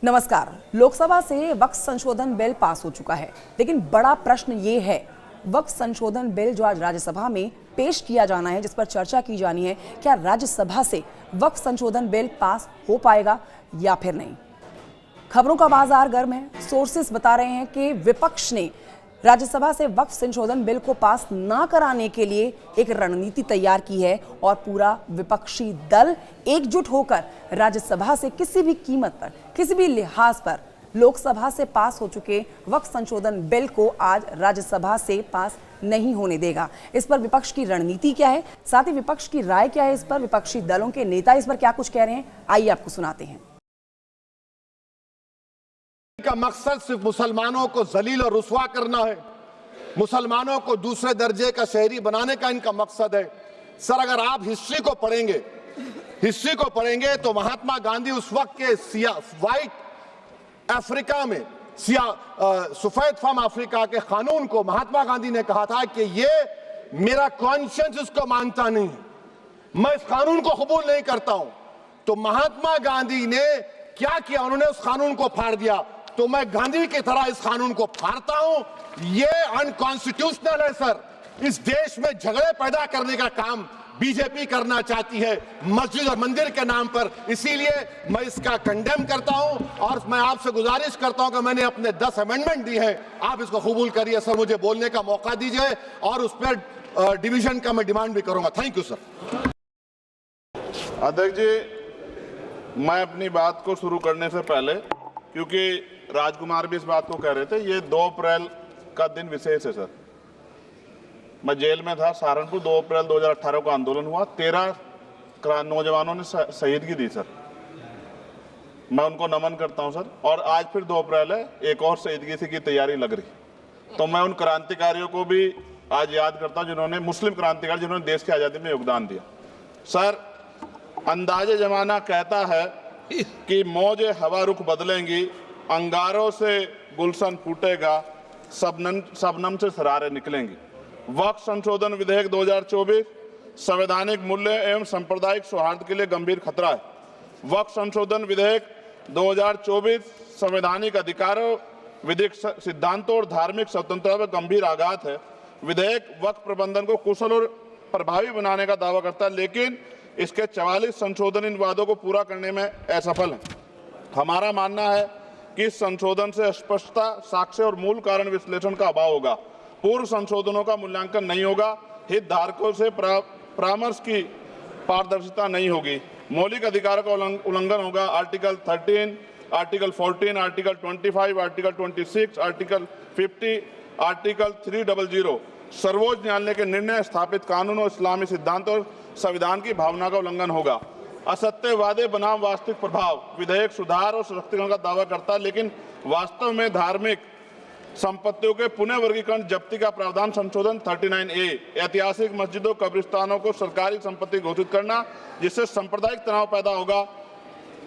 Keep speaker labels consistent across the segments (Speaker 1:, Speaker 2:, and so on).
Speaker 1: नमस्कार। लोकसभा से वक्फ संशोधन बिल पास हो चुका है, लेकिन बड़ा प्रश्न ये है, वक्फ संशोधन बिल जो आज राज्यसभा में पेश किया जाना है, जिस पर चर्चा की जानी है, क्या राज्यसभा से वक्फ संशोधन बिल पास हो पाएगा या फिर नहीं। खबरों का बाजार गर्म है। सोर्सेस बता रहे हैं कि विपक्ष ने राज्यसभा से वक्फ संशोधन बिल को पास ना कराने के लिए एक रणनीति तैयार की है और पूरा विपक्षी दल एकजुट होकर राज्यसभा से किसी भी कीमत पर, किसी भी लिहाज पर लोकसभा से पास हो चुके वक्फ संशोधन बिल को आज राज्यसभा से पास नहीं होने देगा। इस पर विपक्ष की रणनीति क्या है, साथ ही विपक्ष की राय क्या है, इस पर विपक्षी दलों के नेता इस पर क्या कुछ कह रहे हैं, आइए आपको सुनाते हैं।
Speaker 2: का मकसद सिर्फ मुसलमानों को जलील और रुसवा करना है, मुसलमानों को दूसरे दर्जे का शहरी बनाने का इनका मकसद है। सर, अगर आप हिस्ट्री को पढ़ेंगे तो महात्मा गांधी उस वक्त के व्हाइट अफ्रीका में सफेद फम अफ्रीका के कानून को महात्मा गांधी ने कहा था कि ये मेरा कॉन्शियंस इसको मानता नहीं, मैं इस कानून को कबूल नहीं करता हूं। तो महात्मा गांधी ने क्या किया, उन्होंने उस कानून को फाड़ दिया। तो मैं गांधी की तरह इस कानून को फाड़ता हूं। ये अनकॉन्स्टिट्यूशनल है सर। इस देश में झगड़े पैदा करने का काम बीजेपी करना चाहती है मस्जिद और मंदिर के नाम पर, इसीलिए मैं इसका कंडेम करता हूं और मैं आपसे गुजारिश करता हूं कि मैंने अपने 10 अमेंडमेंट दी है, आप इसको कबूल करिए सर, मुझे बोलने का मौका दीजिए और उस पर डिवीजन का मैं डिमांड भी करूंगा। Thank you sir.
Speaker 3: अध्यक्ष जी, मैं अपनी बात को शुरू करने से पहले, क्योंकि राजकुमार भी इस बात को कह रहे थे, ये 2 अप्रैल का दिन विशेष है सर। मैं जेल में था सहारनपुर, 2 अप्रैल 2018 को आंदोलन हुआ, 13 नौजवानों ने शहीदगी दी सर। मैं उनको नमन करता हूं सर। और आज फिर 2 अप्रैल है, एक और शहीदगी की तैयारी लग रही। तो मैं उन क्रांतिकारियों को भी आज याद करता हूं जिन्होंने, मुस्लिम क्रांतिकारी जिन्होंने देश की आज़ादी में योगदान दिया। सर, अंदाजे जमाना कहता है कि मौजे हवा रुख बदलेंगी, अंगारों से गुलशन फूटेगा, शबनम से सरारे निकलेंगी। वक्फ संशोधन विधेयक 2024 संवैधानिक मूल्य एवं सांप्रदायिक सौहार्द के लिए गंभीर खतरा है। वक्फ संशोधन विधेयक 2024 संवैधानिक अधिकारों, विधिक सिद्धांतों और धार्मिक स्वतंत्रता पर गंभीर आघात है। विधेयक वक्फ प्रबंधन को कुशल और प्रभावी बनाने का दावा करता है, लेकिन इसके 44 संशोधन इन वादों को पूरा करने में असफल है। हमारा मानना है कि इस संशोधन से स्पष्टता, साक्ष्य और मूल कारण विश्लेषण का अभाव होगा। पूर्व संशोधनों का मूल्यांकन नहीं होगा, हितधारकों से परामर्श की पारदर्शिता नहीं होगी, मौलिक अधिकारों का उल्लंघन होगा। Article 13, article 14, article 25, article 26, article 50, article 300 सर्वोच्च न्यायालय के निर्णय, स्थापित कानून और इस्लामी सिद्धांत और संविधान की भावना का उल्लंघन होगा। असत्य वादे बनाम वास्तविक प्रभाव, विधेयक सुधार और सशक्तिकरण का दावा करता है, लेकिन वास्तव में धार्मिक संपत्तियों के पुनः वर्गीकरण, जब्ती का प्रावधान संशोधन 39A, ऐतिहासिक मस्जिदों, कब्रिस्तानों को सरकारी संपत्ति घोषित करना, जिससे सांप्रदायिक तनाव पैदा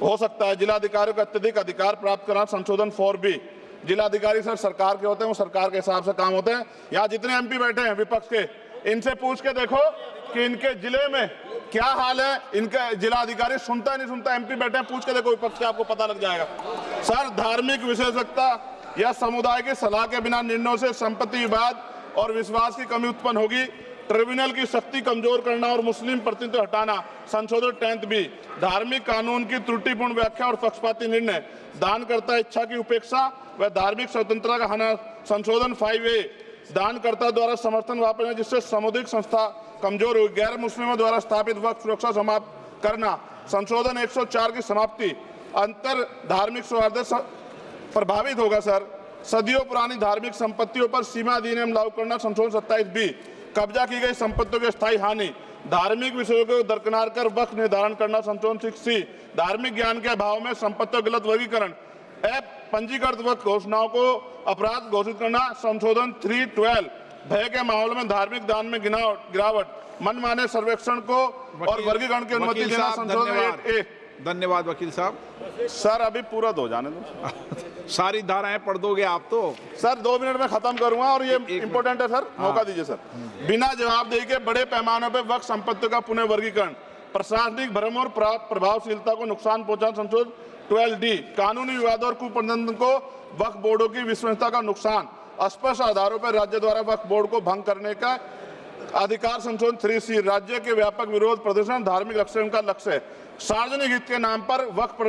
Speaker 3: हो सकता है। जिलाधिकारी को अत्यधिक अधिकार प्राप्त करना, संशोधन 4B। जिलाधिकारी सर सरकार के होते हैं, वो सरकार के हिसाब से काम होते हैं। यहाँ जितने MP बैठे हैं विपक्ष के, इनसे पूछ के देखो कि इनके जिले में क्या हाल है। इनका जिलाधिकारी सुनता है नहीं सुनता, MP बैठे हैं, पूछ के देखो विपक्ष के, आपको पता लग जाएगा। सर, धार्मिक विशेषज्ञता या समुदाय की सलाह के बिना निर्णयों से संपत्ति विवाद और विश्वास की कमी उत्पन्न होगी। ट्रिब्यूनल की शक्ति कमजोर करना और मुस्लिम प्रतिनिधित्व हटाना, संशोधन 10B। धार्मिक कानून की त्रुटिपूर्ण व्याख्या और पक्षपाती निर्णय, दानकर्ता इच्छा की उपेक्षा व धार्मिक स्वतंत्रता का हनन, संशोधन 5A। दानकर्ता द्वारा समर्थन वापस, जिससे सामुदायिक संस्था कमजोर हुई। गैर मुस्लिमों द्वारा स्थापित वक्फ सुरक्षा समाप्त करना, संशोधन 104 की समाप्ति। अंतर धार्मिक सौहार्द प्रभावित होगा सर। सदियों पुरानी धार्मिक संपत्तियों पर सीमा अधिनियम लागू करना, संशोधन 27B। कब्जा की गई संपत्तियों की स्थायी हानि, धार्मिक विषयों को दरकिनार कर वक्फ निर्धारण करना, संशोधन 6C। धार्मिक ज्ञान के अभाव में संपत्तियों का गलत वर्गीकरण, पंजीकृत वक्फ घोषणाओं को अपराध घोषित करना, संशोधन 312। भय के माहौल में धार्मिक दान में गिरावट, मनमाने सर्वेक्षण को और वर्गीकरण की अनुमति देना, संशोधन 8A।
Speaker 4: धन्यवाद वकील साहब।
Speaker 3: सर, अभी पूरा दो जाने दो।
Speaker 4: सारी धाराएं पढ़ दोगे आप तो?
Speaker 3: सर, 2 मिनट में खत्म करूंगा और ये इंपॉर्टेंट है सर, मौका दीजिए सर। बिना जवाबदेही के बड़े पैमाने पर वक्फ संपत्तियों का पुनः वर्गीकरण, प्रशासनिक भ्रम और प्रभावशीलता को नुकसान पहुंचाना, संशोधन 12D कानूनी विवादों और कुप्रबंधन को वक्फ बोर्डों की विश्वसनीयता का नुकसान, स्पष्ट आधारों पर राज्य द्वारा वक्फ बोर्ड को भंग करने का अधिकार संशोधन 3C राज्य के व्यापक विरोध प्रदर्शन धार्मिक लक्ष्य का लक्ष्य, सार्वजनिक हित के नाम पर वक्फ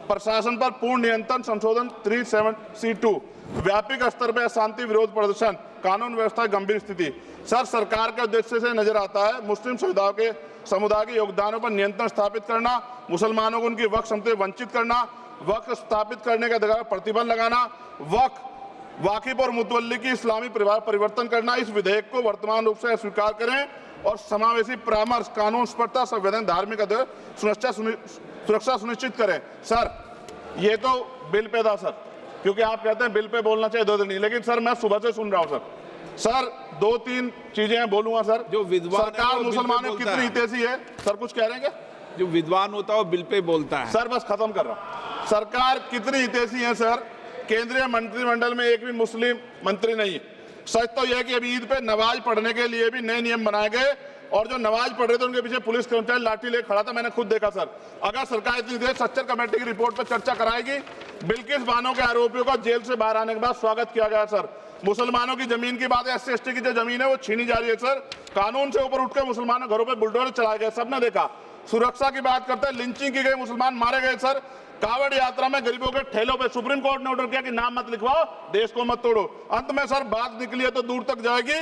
Speaker 3: प्रशासन पर पूर्ण नियंत्रण संशोधन 37C2 व्यापक स्तर पर शांति विरोध प्रदर्शन कानून व्यवस्था गंभीर स्थिति। सर, सरकार के उद्देश्य से नजर आता है मुस्लिम समुदाय के योगदानों पर नियंत्रण स्थापित करना, मुसलमानों को उनकी वक्फ संपत्ति वंचित करना, वक्फ स्थापित करने के अधिकार पर प्रतिबंध लगाना, वाकिफ और मुतवल्ली की इस्लामी परिवर्तन करना। इस विधेयक को वर्तमान रूप से स्वीकार करें और समावेशी परामर्श कानून स्पष्टता संवैधानिक धार्मिक सुरक्षा सुनिश्चित करें। सर, ये तो बिल पे था सर, क्योंकि आप कहते हैं बिल पे बोलना चाहिए 2 दिन नहीं, लेकिन सर मैं सुबह से सुन रहा हूं सर 2-3 चीजें बोलूंगा सर।
Speaker 4: जो विद्वान
Speaker 3: सरकार मुसलमानों की कितनी हितैषी है सर, कुछ कह रहे हैं क्या?
Speaker 4: जो विद्वान होता है वो बिल पे बोलता है।
Speaker 3: सर बस खत्म कर रहा हूं। सरकार कितनी हितैषी है सर? केंद्रीय मंत्रिमंडल में एक भी मुस्लिम मंत्री नहीं। सच तो यह है कि अभी ईद पे नमाज पढ़ने के लिए भी नए नियम बनाए गए और जो नमाज पढ़ रहे थे उनके पीछे पुलिस कर्मचारी लाठी लेकर खड़ा था, मैंने खुद देखा सर। अगर सरकार इतनी देर सच्चर कमेटी की रिपोर्ट पर चर्चा कराएगी, बिल्किस बानो के आरोपियों का जेल से बाहर आने के बाद स्वागत किया गया सर। मुसलमानों की जमीन की बात है, SC/ST की जो जमीन है वो छीनी जा रही है सर। कानून से ऊपर उठकर मुसलमानों घरों पर बुलडोजर चलाए गए, सबने देखा। सुरक्षा की बात करते हैं, लिंचिंग की गई, मुसलमान मारे गए सर। कावड़ यात्रा में गरीबों के ठेलों पे सुप्रीम कोर्ट ने ऑर्डर किया कि नाम मत लिखवाओ, देश को मत तोड़ो। अंत में सर बात निकली है तो दूर तक जाएगी।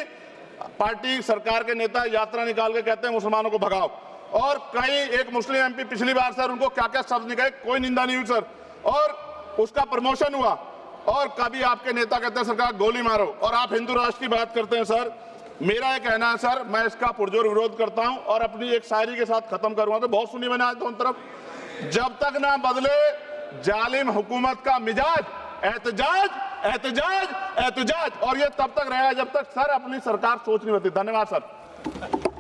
Speaker 3: पार्टी सरकार के नेता यात्रा निकाल के कहते हैं मुसलमानों को भगाओ, और कहीं एक मुस्लिम MP पिछली बार सर उनको क्या क्या शब्द निकले, कोई निंदा नहीं हुई सर, और उसका प्रमोशन हुआ। और कभी आपके नेता कहते हैं सरकार गोली मारो, और आप हिंदू राष्ट्र की बात करते हैं सर। मेरा ये कहना है सर, मैं इसका पुरजोर विरोध करता हूं और अपनी एक शायरी के साथ खत्म करूंगा। तो बहुत सुनी मैंने आज दोनों तरफ, जब तक ना बदले जालिम हुकूमत का मिजाज, एहतजाज एहतजाज एहतजाज, और ये तब तक रहेगा जब तक सर अपनी सरकार सोच नहीं होती। धन्यवाद सर।